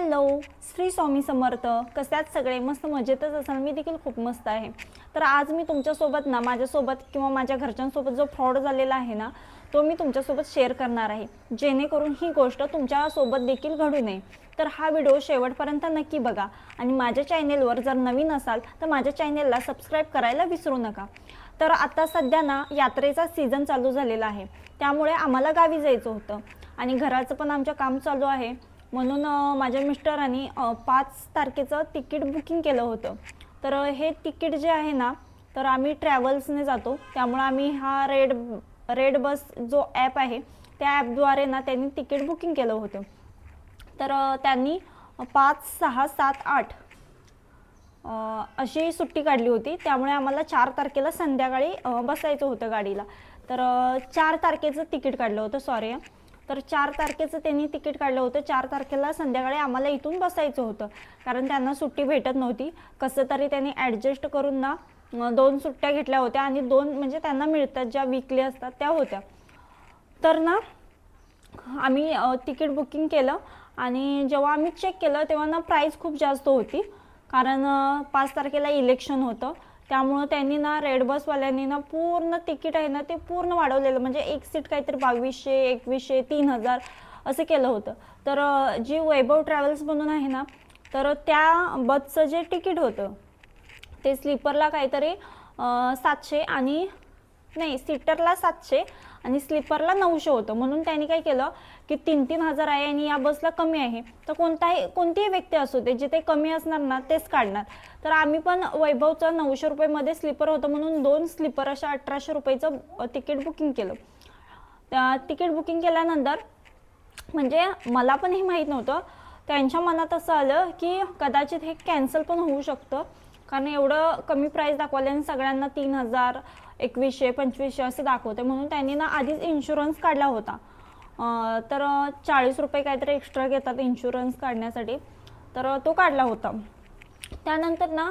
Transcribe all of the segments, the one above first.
Hello, Shri Swami Samarth. कशात सगळे मस्त मजेतच असाल. मी देखील खूप मस्त आहे. तर आज मी तुमच्यासोबत ना माझ्यासोबत किंवा माझ्या घरच्यांसोबत जो फ्रॉड झालेला आहे ना तो मी तुमच्यासोबत शेअर करणार आहे, जेणेकरून ही गोष्ट तुमच्यासोबत देखील घडू नये. तर हा व्हिडिओ शेवटपर्यंत नक्की बघा आणि माझ्या चॅनेलवर जर नवीन असाल तर माझ्या चॅनेलला सबस्क्राईब करायला विसरू नका. तर आता सध्या ना यात्रेचा सीझन चालू झालेला आहे, त्यामुळे आम्हाला गावी जायचं होतं आणि घराचं पण आमचं काम चालू आहे. म्हणून माझ्या मिस्टरांनी 5 तारखेचं तिकीट बुकिंग केलं होतं. तर हे तिकीट जे आहे ना तर आम्ही ट्रॅव्हल्सने जातो, त्यामुळे आम्ही हा रेड बस जो ॲप आहे त्या ॲपद्वारे ना त्यांनी तिकीट बुकिंग केलं होतं. तर त्यांनी 5, 6, 7, 8 अशी सुट्टी काढली होती, त्यामुळे आम्हाला 4 तारखेला संध्याकाळी बसायचं होतं गाडीला. तर 4 तारखेचं तिकीट काढलं होतं, सॉरी. तर 4 तारखेचं त्यांनी तिकीट काढलं होतं. 4 तारखेला संध्याकाळी आम्हाला इथून बसायचं होतं, कारण त्यांना सुट्टी भेटत नव्हती. कसं तरी त्यांनी ॲडजस्ट करून ना 2 सुट्ट्या घेतल्या होत्या आणि 2 म्हणजे त्यांना मिळतात ज्या वीकली असतात त्या होत्या. तर ना आम्ही तिकीट बुकिंग केलं आणि जेव्हा आम्ही चेक केलं तेव्हा ना प्राईस खूप जास्त होती, कारण 5 तारखेला इलेक्शन होतं. त्यामुळं त्यांनी ना रेड बसवाल्यांनी ना पूर्ण तिकीट आहे ना ते पूर्ण वाढवलेलं, म्हणजे एक सीट काहीतरी 2200, 2100, 3000 असं केलं होतं. तर जी वैभव ट्रॅव्हल्स म्हणून आहे ना तर त्या बसचं जे तिकीट होतं ते स्लीपरला काहीतरी 700 आणि नाही, सीटरला 700 आणि स्लीपरला 900 होतं. म्हणून त्यांनी काय केलं की 3-3 हजार आहे आणि या बसला कमी आहे, तर कोणतीही व्यक्ती असू दे जिथे कमी असणार ना तेच काढणार. तर आम्ही पण वैभवचं 900 रुपयेमध्ये स्लीपर होतं म्हणून 2 स्लीपर अशा 1800 रुपयेचं तिकीट बुकिंग केलं. तिकीट बुकिंग केल्यानंतर म्हणजे मला पण हे माहीत नव्हतं, त्यांच्या मनात असं आलं की कदाचित हे कॅन्सल पण होऊ शकतं, कारण एवढं कमी प्राईस दाखवल्याने सगळ्यांना 3000, 2100, 2500 असे दाखवते. म्हणून त्यांनी ना आधीच इन्शुरन्स काढला होता. तर 40 रुपये काहीतरी एक्स्ट्रा घेतात इन्शुरन्स काढण्यासाठी, तर तो काढला होता. त्यानंतर ना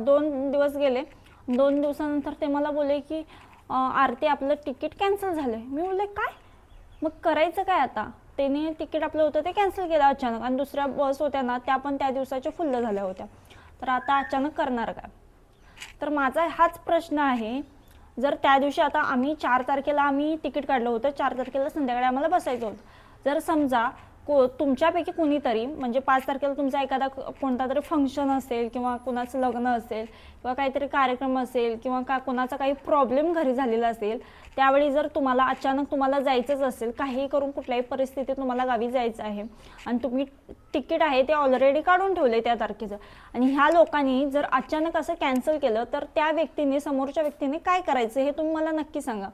2 दिवस गेले. 2 दिवसानंतर ते मला बोलले की आरती आपलं तिकीट कॅन्सल झालं आहे. मी बोलले काय, मग करायचं काय आता. त्याने तिकीट आपलं होतं ते कॅन्सल केलं अचानक, आणि दुसऱ्या बस होत्या ना त्या पण त्या दिवसाच्या फुल्ल झाल्या होत्या. तर आता अचानक करणार काय. तर माझा हाच प्रश्न आहे, जर त्या दिवशी आता आम्ही 4 तारखेला आम्ही तिकीट काढलं होतं, 4 तारखेला संध्याकाळी आम्हाला बसायचं होतं. जर समजा तुमच्यापैकी कुणीतरी म्हणजे 5 तारखेला तुमचा एखादा कोणता तरी फंक्शन असेल किंवा कुणाचं लग्न असेल किंवा काहीतरी कार्यक्रम असेल किंवा कोणाचा काही प्रॉब्लेम घरी झालेला असेल, त्यावेळी जर तुम्हाला अचानक तुम्हाला जायचंच असेल, काही करून कुठल्याही परिस्थितीत तुम्हाला गावी जायचं आहे आणि तुम्ही तिकीट आहे ते ऑलरेडी काढून ठेवले त्या तारखेचं, आणि ह्या लोकांनी जर अचानक असं कॅन्सल केलं तर त्या व्यक्तीने, समोरच्या व्यक्तीने काय करायचं हे तुम्ही मला नक्की सांगा.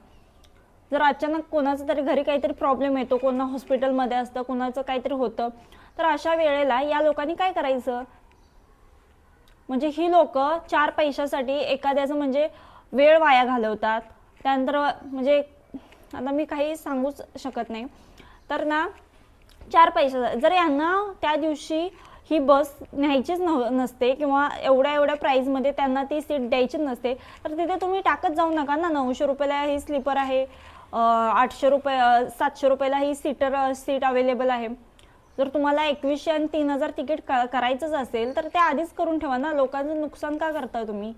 जर अचानक कोणाचं तरी घरी काहीतरी प्रॉब्लेम येतो, कोणा हॉस्पिटलमध्ये असतं, कोणाचं काहीतरी होतं, तर अशा वेळेला या लोकांनी काय करायचं. म्हणजे ही लोक 4 पैशासाठी एखाद्याचं म्हणजे वेळ वाया घालवतात. त्यानंतर म्हणजे आता मी काही सांगूच शकत नाही. तर ना 4 पैसा, जर यांना त्या दिवशी ही बस न्यायचीच नसते किंवा एवढ्या प्राईजमध्ये त्यांना ती सीट द्यायचीच नसते, तर तिथे तुम्ही टाकत जाऊ नका ना. 900 रुपयाला ही स्लीपर आहे, 800 रुपये 700 रुपयाला ही सीट अवेलेबल आहे. जर तुम्हाला 2100 आणि 3000 तिकीट करायचंच असेल तर ते आधीच करून ठेवा ना. लोकांचं नुकसान का करता तुम्ही.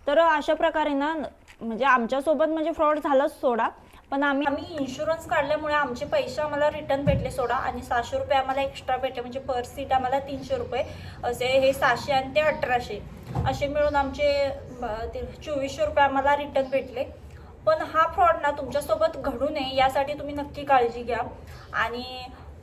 तर अशा प्रकारे ना म्हणजे आमच्यासोबत म्हणजे फ्रॉड झालाच सोडा, पण आम्ही इन्शुरन्स काढल्यामुळे आमचे पैसे आम्हाला रिटर्न भेटले सोडा, आणि 600 रुपये आम्हाला एक्स्ट्रा भेटले. म्हणजे पर सीट आम्हाला 300 रुपये असे, हे 600 आणि ते 1800 असे मिळून आमचे 2400 रुपये आम्हाला रिटर्न भेटले. पण हा फ्रॉड ना तुमच्यासोबत घडू नये यासाठी तुम्ही नक्की काळजी घ्या. आणि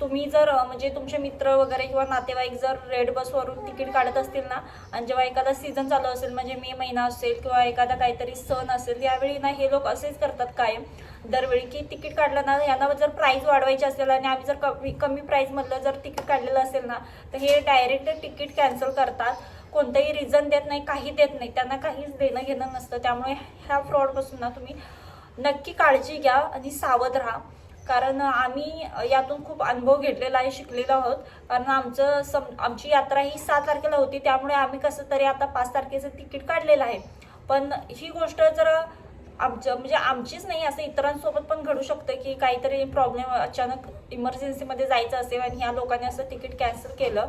तुम्ही जर म्हणजे तुमचे मित्र वगैरे किंवा नातेवाईक जर रेड बसवरून तिकीट काढत असतील ना, आणि जेव्हा एखादा सीझन चालू असेल म्हणजे मे महिना असेल किंवा एखादा काहीतरी सण असेल, यावेळी ना हे लोक असेच करतात कायम दरवेळी, की तिकीट काढलं ना यांना जर प्राईस वाढवायची असेल आणि आम्ही जर कमी प्राईसमधलं जर तिकीट काढलेलं असेल ना तर हे डायरेक्ट तिकीट कॅन्सल करतात. कोणतंही रिझन देत नाही, काही देत नाही, त्यांना काहीच देणं घेणं नसतं. त्यामुळे ह्या फ्रॉडपासून ना तुम्ही नक्की काळजी घ्या आणि सावध राहा, कारण आम्ही यातून खूप अनुभव घेतलेला आहे, शिकलेलो आहोत. कारण आमची यात्रा ही 7 तारखेला होती, त्यामुळे आम्ही कसं तरी आता 5 तारखेचं तिकीट काढलेलं आहे. पण ही गोष्ट जर आमच्या म्हणजे आमचीच नाही, असं इतरांसोबत पण घडू शकतं की काहीतरी प्रॉब्लेम अचानक इमर्जन्सीमध्ये जायचं असेल आणि ह्या लोकांनी असं तिकीट कॅन्सल केलं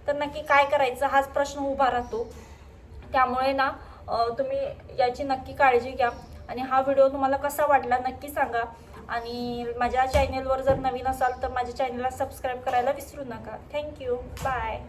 तर नक्की काय करायचं हाच प्रश्न उभा राहतो. त्यामुळे ना तुम्ही याची नक्की काळजी घ्या. आणि हा व्हिडिओ तुम्हाला कसा वाटला नक्की सांगा. आणि माझ्या चॅनेलवर जर नवीन असाल तर माझ्या चॅनलला सबस्क्राईब करायला विसरू नका. थँक्यू. बाय.